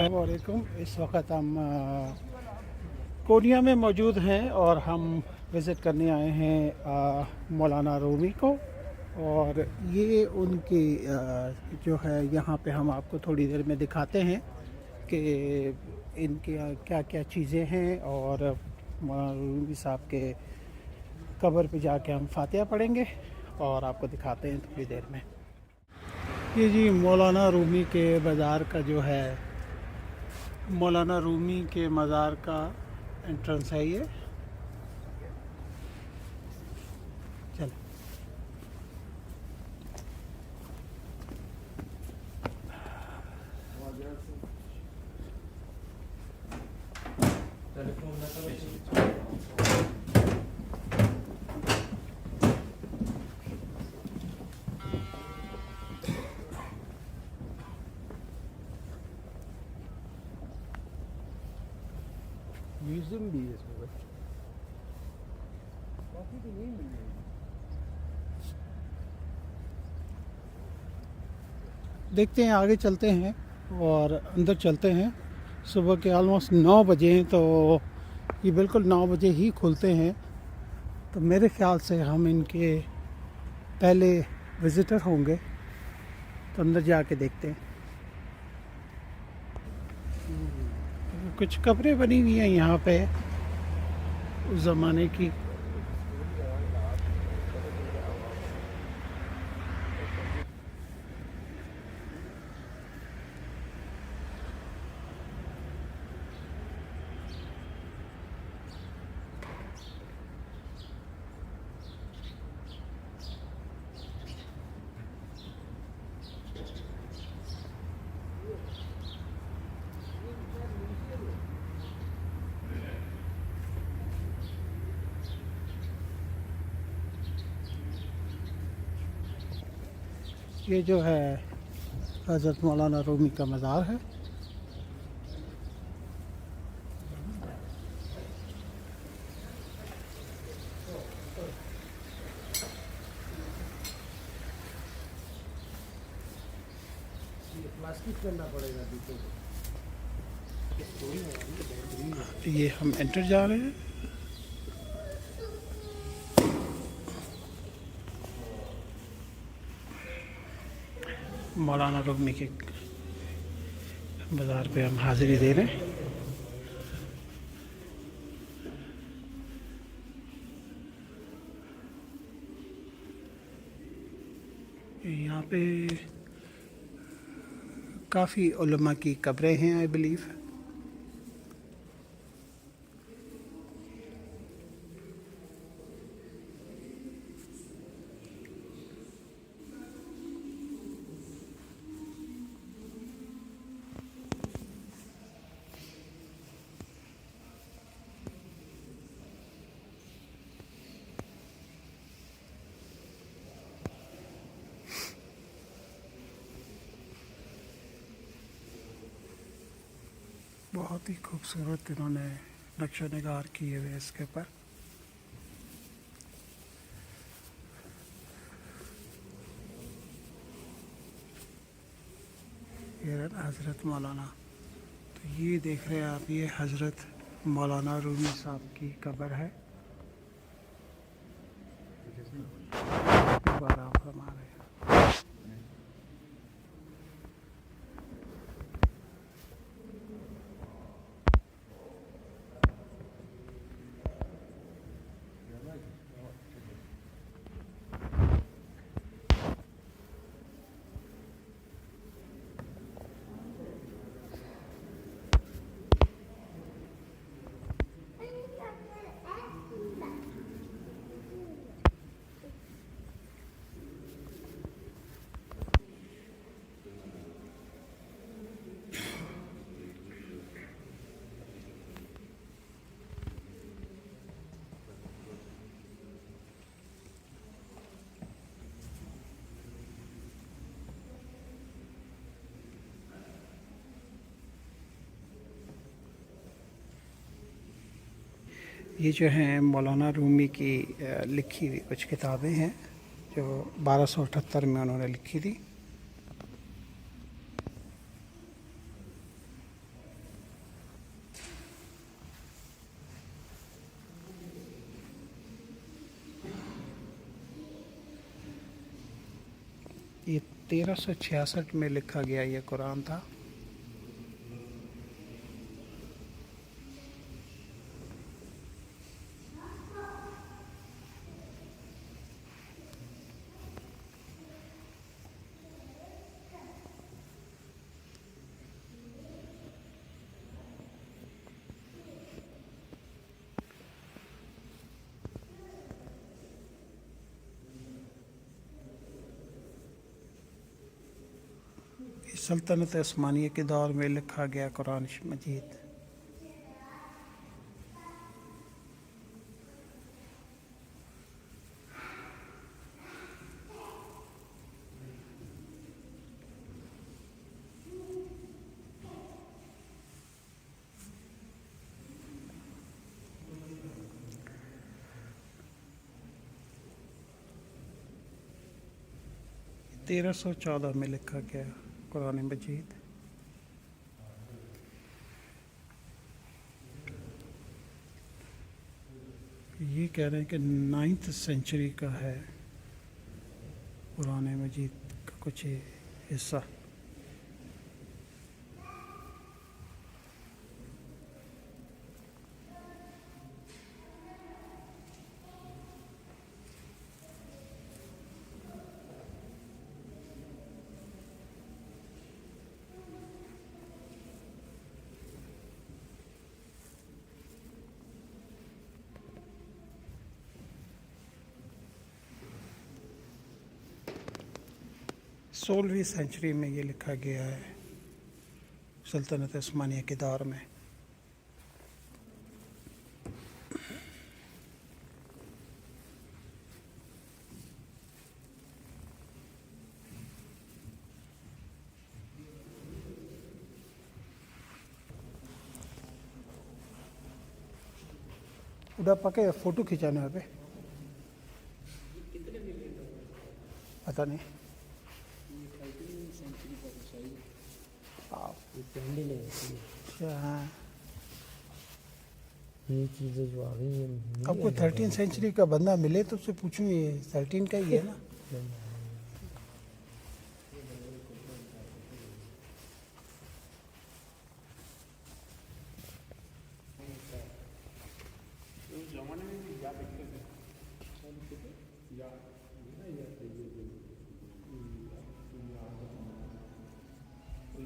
अस्सलाम वालेकुम। इस वक्त हम कोनिया में मौजूद हैं और हम विज़िट करने आए हैं मौलाना रूमी को। और ये उनकी जो है यहाँ पे हम आपको थोड़ी देर में दिखाते हैं कि इनके क्या क्या चीज़ें हैं। और मौलाना रूमी साहब के कब्र पे जाके हम फातिहा पढ़ेंगे और आपको दिखाते हैं थोड़ी देर में। ये जी मौलाना रूमी के बाज़ार का जो है, मौलाना रूमी के मज़ार का एंट्रेंस है ये। चल म्यूज़ियम भी है इसमें, बाकी तो नहीं मिल रही। देखते हैं, आगे चलते हैं और अंदर चलते हैं। सुबह के ऑलमोस्ट 9 बजे हैं, तो ये बिल्कुल 9 बजे ही खुलते हैं। तो मेरे ख़्याल से हम इनके पहले विज़िटर होंगे, तो अंदर जाके देखते हैं। कुछ कब्रें बनी हुई हैं यहाँ पे उस ज़माने की। ये जो है हज़रत मौलाना रूमी का मज़ार है। प्लास्टिक करना पड़ेगा। ये हम एंटर जा रहे हैं। मौलाना रूमी के बाज़ार पे हम हाज़िरी दे रहे हैं। यहाँ पे काफ़ी उलमा की कब्रें हैं, आई बिलीव। बहुत ही खूबसूरत इन्होंने नक्शा निगार किए हुए इसके ऊपर। ये हज़रत मौलाना, तो ये देख रहे हैं आप, ये हज़रत मौलाना रूमी साहब की कब्र है। दोबारा फरमा रहे हैं। ये जो हैं मौलाना रूमी की लिखी हुई कुछ किताबें हैं जो 1278 में उन्होंने लिखी थी। ये 1366 में लिखा गया ये कुरान था। सल्तनत उस्मानिया के दौर में लिखा गया कुरान मजीद। तेरह सौ 14 में लिखा गया कुरान मजीद। ये कह रहे हैं कि 9th सेंचुरी का है कुरान मजीद का कुछ हिस्सा। सोलहवीं सेंचुरी में ये लिखा गया है सल्तनत उस्मानिया के दौर में। उड़ा पके फोटो खिंचाने पे पता नहीं। अच्छा हाँ, ये चीज़ें जो आ गई हैं अब कोई 13 सेंचुरी का बंदा मिले तो उससे पूछूं ये 13 का ही है ना।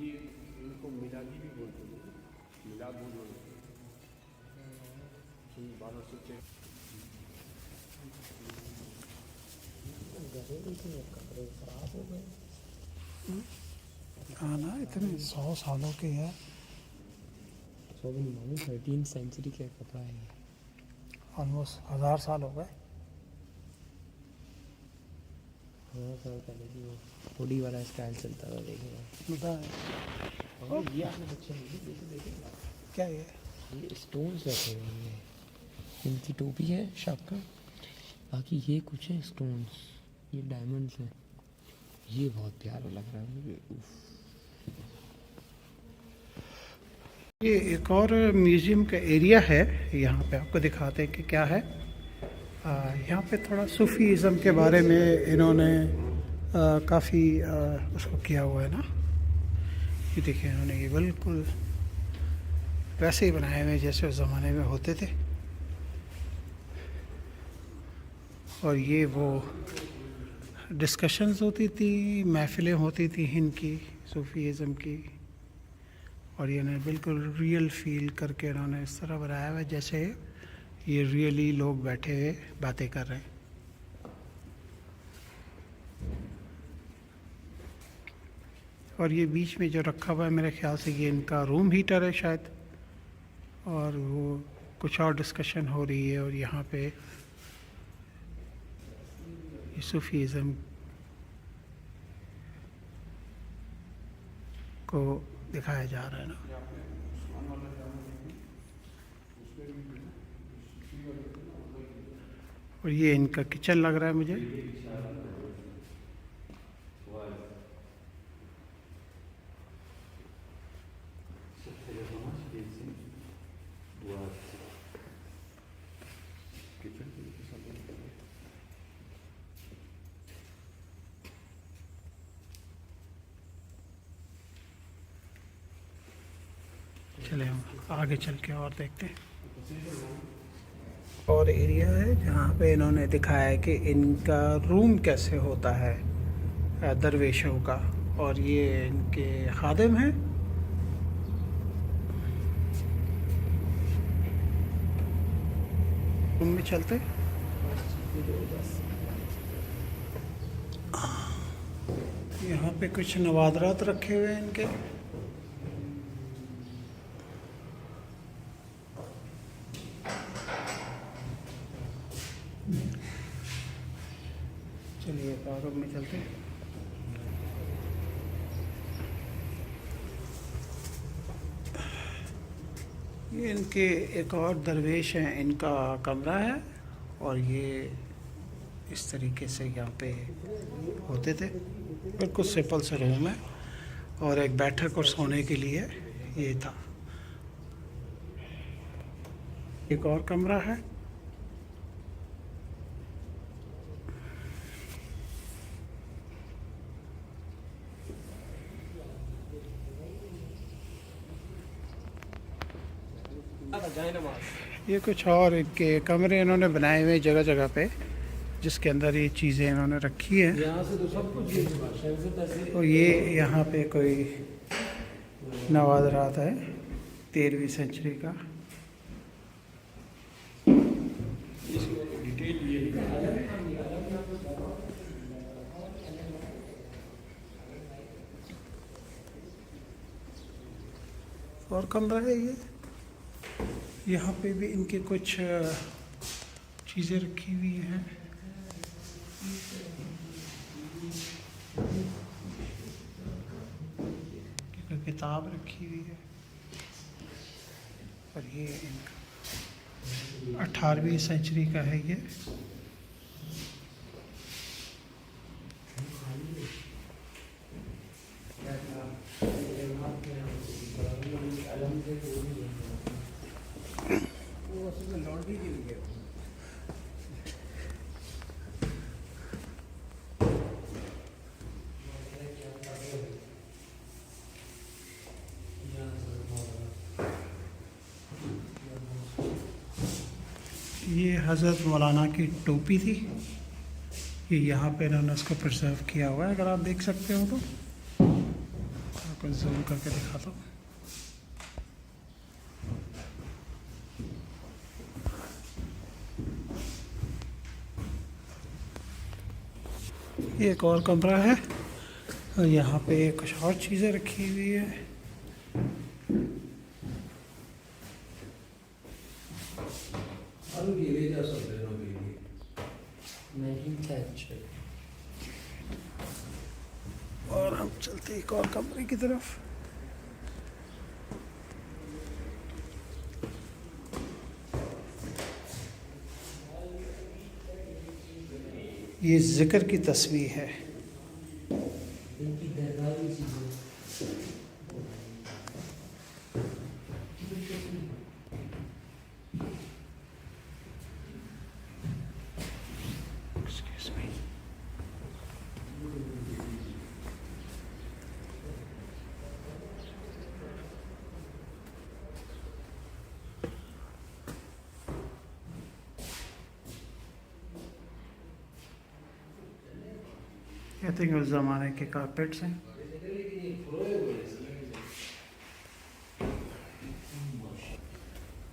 ये इनको मिलादी भी बोलते हैं, मिलाद भी बोलते हैं। 1200 कपड़े खराब हो गए। हाँ ना, इतने 100 सालों के है। 13 सेंचुरी का कपड़ा है। ऑलमोस्ट 1000 साल हो गए। 1000 साल पहले भी वो हुडी वाला स्टाइल चलता था, देखेगा। बता है। ये आपने बच्चे देखे क्या ये स्टोन्स रखे हुए हैं। इनकी टोपी है शाका, बाकी ये कुछ है स्टोन्स, ये डायमंड्स हैं। ये बहुत प्यारा लग रहा है मुझे। ये एक और म्यूज़ियम का एरिया है, यहाँ पे आपको दिखाते हैं कि क्या है। यहाँ पे थोड़ा सूफीज़म के बारे में इन्होंने काफ़ी उसको किया हुआ है ना। ये देखिए इन्होंने ये बिल्कुल वैसे ही बनाए हुए जैसे उस ज़माने में होते थे। और ये वो डिस्कशंस होती थी, महफ़िलें होती थी इनकी सूफीज़म की। और ये इन्होंने बिल्कुल रियल फील करके इन्होंने इस तरह बनाया हुआ है जैसे ये रियली लोग बैठे हुए बातें कर रहे हैं। और ये बीच में जो रखा हुआ है मेरे ख्याल से ये इनका रूम हीटर है शायद, और वो कुछ और डिस्कशन हो रही है। और यहाँ पे ये सूफीज़म को दिखाया जा रहा है ना। और ये इनका किचन लग रहा है मुझे। चले हम आगे चल के और देखते हैं। और एरिया है जहाँ पे इन्होंने दिखाया है कि इनका रूम कैसे होता है दरवेशों का, और ये इनके खादिम हैं। रूम में चलते, यहाँ पे कुछ नवादरात रखे हुए हैं इनके। चलिए रूम में चलते हैं। ये इनके एक और दरवेश हैं, इनका कमरा है, और ये इस तरीके से यहाँ पे होते थे। बिल्कुल सिंपल सा रूम है, और एक बैठक और सोने के लिए ये था। एक और कमरा है, ये कुछ और इनके कमरे इन्होंने बनाए हुए जगह जगह पे, जिसके अंदर ये चीज़ें इन्होंने रखी हैं। यहाँ से तो सब कुछ और ये यहाँ पे कोई नवादरात है 13वीं सेंचुरी का। और कमरा है ये, यहाँ पे भी इनके कुछ चीज़ें रखी हुई हैं। एक किताब रखी हुई है, और ये इनका 18वीं सेंचुरी का है ये। ये हज़रत मौलाना की टोपी थी, ये यहाँ पे इन्होंने उसको प्रिजर्व किया हुआ है। अगर आप देख सकते हो तो आपको जूम करके दिखाता हूँ। ये एक और कमरा है, और यहाँ पे कुछ और चीज़ें रखी हुई है। और हम चलते एक और कमरे की तरफ। ये जिक्र की तस्वीर है। Excuse me. I think उस ज़माने के कारपेट्स हैं।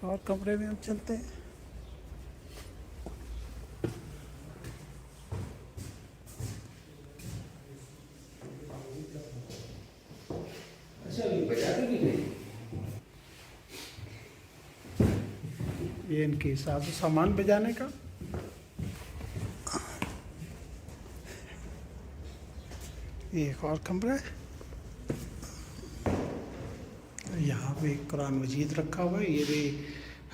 और कमरे में हम चलते हैं। ये इनकी साजो सामान बजाने का। ये एक और कमरा है, यहाँ पे कुरान मजीद रखा हुआ है। ये भी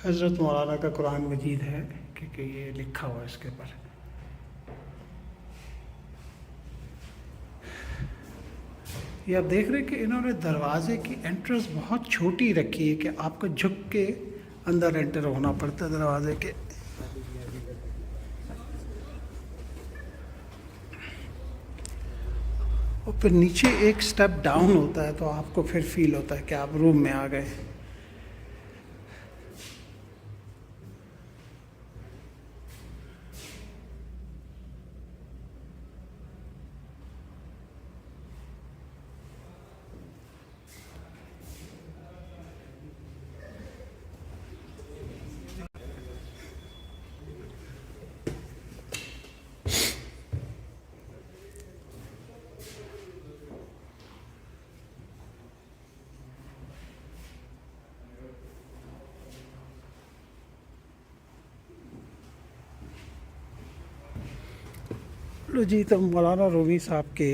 हज़रत मौलाना का कुरान मजीद है, क्योंकि ये लिखा हुआ है इसके ऊपर। ये आप देख रहे हैं कि इन्होंने दरवाजे की एंट्रेंस बहुत छोटी रखी है, कि आपको झुक के अंदर एंटर होना पड़ता है दरवाजे के। और फिर नीचे एक स्टेप डाउन होता है, तो आपको फिर फील होता है कि आप रूम में आ गए। लो जी, तो मौलाना रूमी साहब के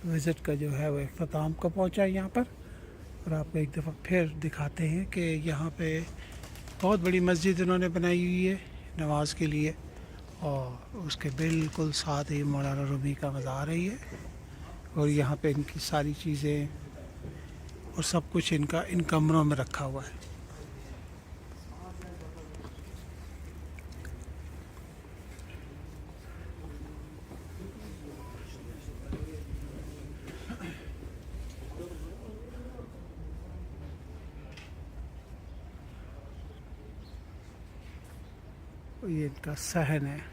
विज़िट का जो है वो इख्तिताम को पहुंचा यहाँ पर। और आपको एक दफ़ा फिर दिखाते हैं कि यहाँ पे बहुत बड़ी मस्जिद इन्होंने बनाई हुई है नमाज के लिए, और उसके बिल्कुल साथ ही मौलाना रूमी का मज़ार है ये। और यहाँ पे इनकी सारी चीज़ें और सब कुछ इनका इन कमरों में रखा हुआ है। ये इनका सहन है।